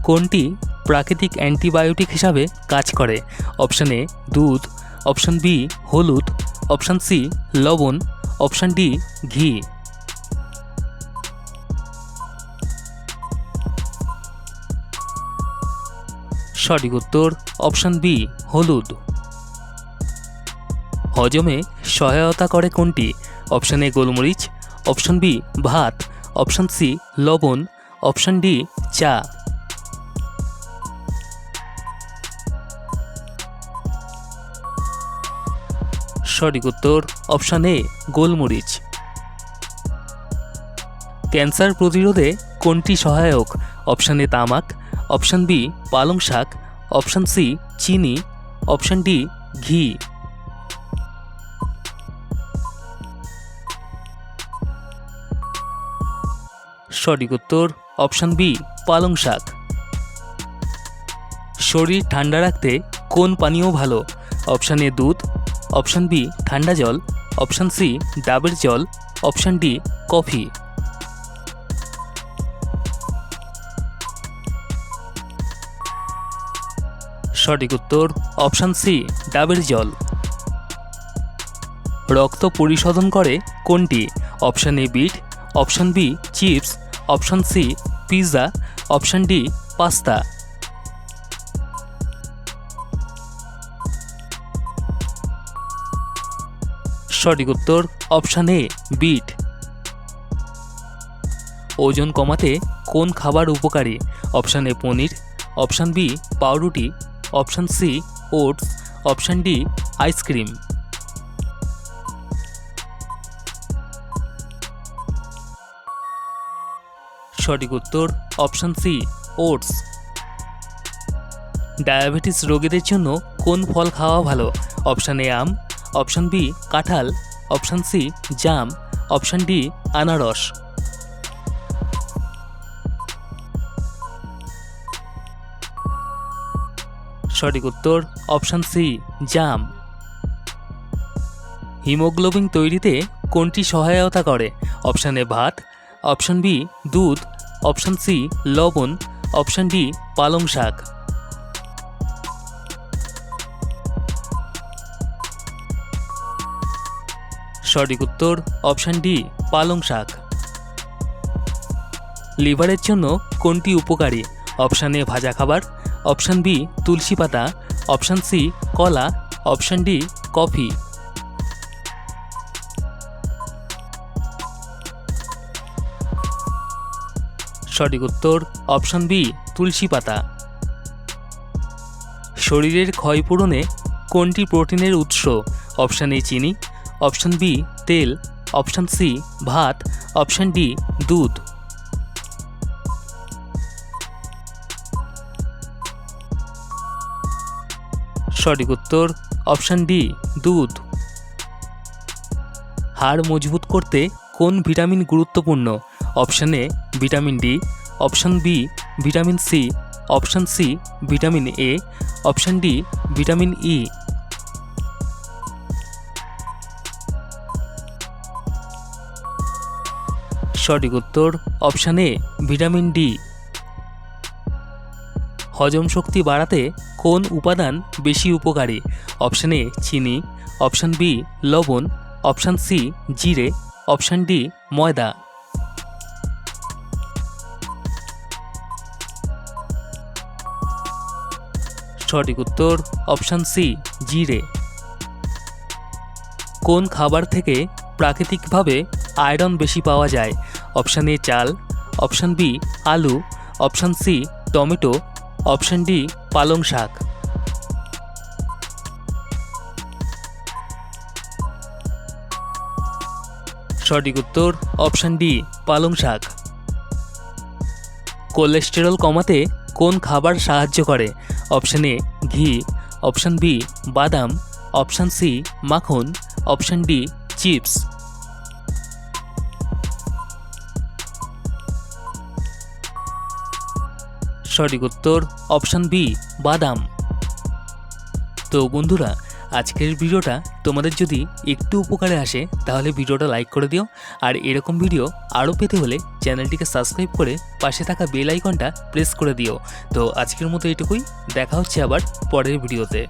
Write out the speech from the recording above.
কোনটি প্রাকৃতিক অ্যান্টিবায়োটিক হিসাবে কাজ করে? অপশান এ দুধ, অপশান বি হলুদ, অপশান সি লবণ, অপশান ডি ঘি। সঠিক উত্তর অপশান বি হলুদ। হজমে সহায়তা করে কোনটি? অপশান এ গোলমরিচ, অপশান বি ভাত, অপশান সি লবণ, অপশান ডি চা। সঠিক উত্তর অপশান এ গোলমরিচ। ক্যান্সার প্রতিরোধে কোনটি সহায়ক? অপশান এ তামাক, অপশান বি পালং শাক, অপশান সি চিনি, অপশান ডি ঘি। সঠিক উত্তর অপশান বি পালং শাক। শরীর ঠান্ডা রাখতে কোন পানীয় ভালো? অপশান এ দুধ, অপশান বি ঠান্ডা জল, অপশান সি ডাবের জল, অপশান ডি কফি। সঠিক উত্তর অপশান সি ডাবের জল। রক্ত পরিশোধন করে কোনটি? Option A beet, option B chips, option C pizza, option D pasta. সঠিক উত্তর অপশান এ বিট। ওজন কমাতে কোন খাবার উপকারী? Option A paneer, option B পাউরুটি, option C oats, option D ice cream. সঠিক উত্তর অপশান সি ওটস। ডায়াবেটিস রোগীদের জন্য কোন ফল খাওয়া ভালো? অপশান এ আম, অপশান বি কাঁঠাল, অপশান সি জাম, অপশান ডি আনারস। সঠিক উত্তর অপশান সি জাম। হিমোগ্লোবিন তৈরিতে কোনটি সহায়তা করে? অপশান এ ভাত, অপশান বি দুধ, অপশান সি লবণ, অপশান ডি পালং শাক। সঠিক উত্তর অপশান ডি পালং শাক। লিভারের জন্য কোনটি উপকারী? অপশান এ ভাজা খাবার, অপশান বি তুলসী পাতা, অপশান সি কলা, অপশান ডি কফি। সঠিক উত্তর অপশান বি তুলসী পাতা। শরীরের ক্ষয়পূরণে কোনটি প্রোটিনের উৎস? অপশান এ চিনি, অপশান বি তেল, অপশান সি ভাত, অপশান ডি দুধ। সঠিক উত্তর অপশান ডি দুধ। হাড় মজবুত করতে কোন ভিটামিন গুরুত্বপূর্ণ? Option A vitamin D, option B vitamin C, option C vitamin A, option D vitamin E. সঠিক উত্তর অপশান এ ভিটামিন ডি। হজম শক্তি বাড়াতে কোন উপাদান বেশি উপকারী? অপশান এ চিনি, অপশান বি লবণ, অপশান সি জিরে, অপশান ডি ময়দা। সঠিক উত্তর অপশান সি জিরে। কোন খাবার থেকে প্রাকৃতিকভাবে আয়রন বেশি পাওয়া যায়? অপশান এ চাল, অপশান বি আলু, option C tomato, option D পালং শাক। সঠিক উত্তর অপশান ডি পালং শাক। কোলেস্টেরল কমাতে কোন খাবার সাহায্য করে? অপশান এ ঘি, অপশান বি বাদাম, অপশান সি মাখন, অপশান ডি চিপস। সঠিক উত্তর অপশান বি বাদাম। তো বন্ধুরা, আজকের ভিডিওটা তোমাদের যদি একটু উপকারে আসে তাহলে ভিডিওটা লাইক করে দিও, আর এরকম ভিডিও আরও পেতে হলে চ্যানেলটিকে সাবস্ক্রাইব করে পাশে থাকা বেল আইকনটা প্রেস করে দিও। তো আজকের মতো এটুকুই, দেখা হচ্ছে আবার পরের ভিডিওতে।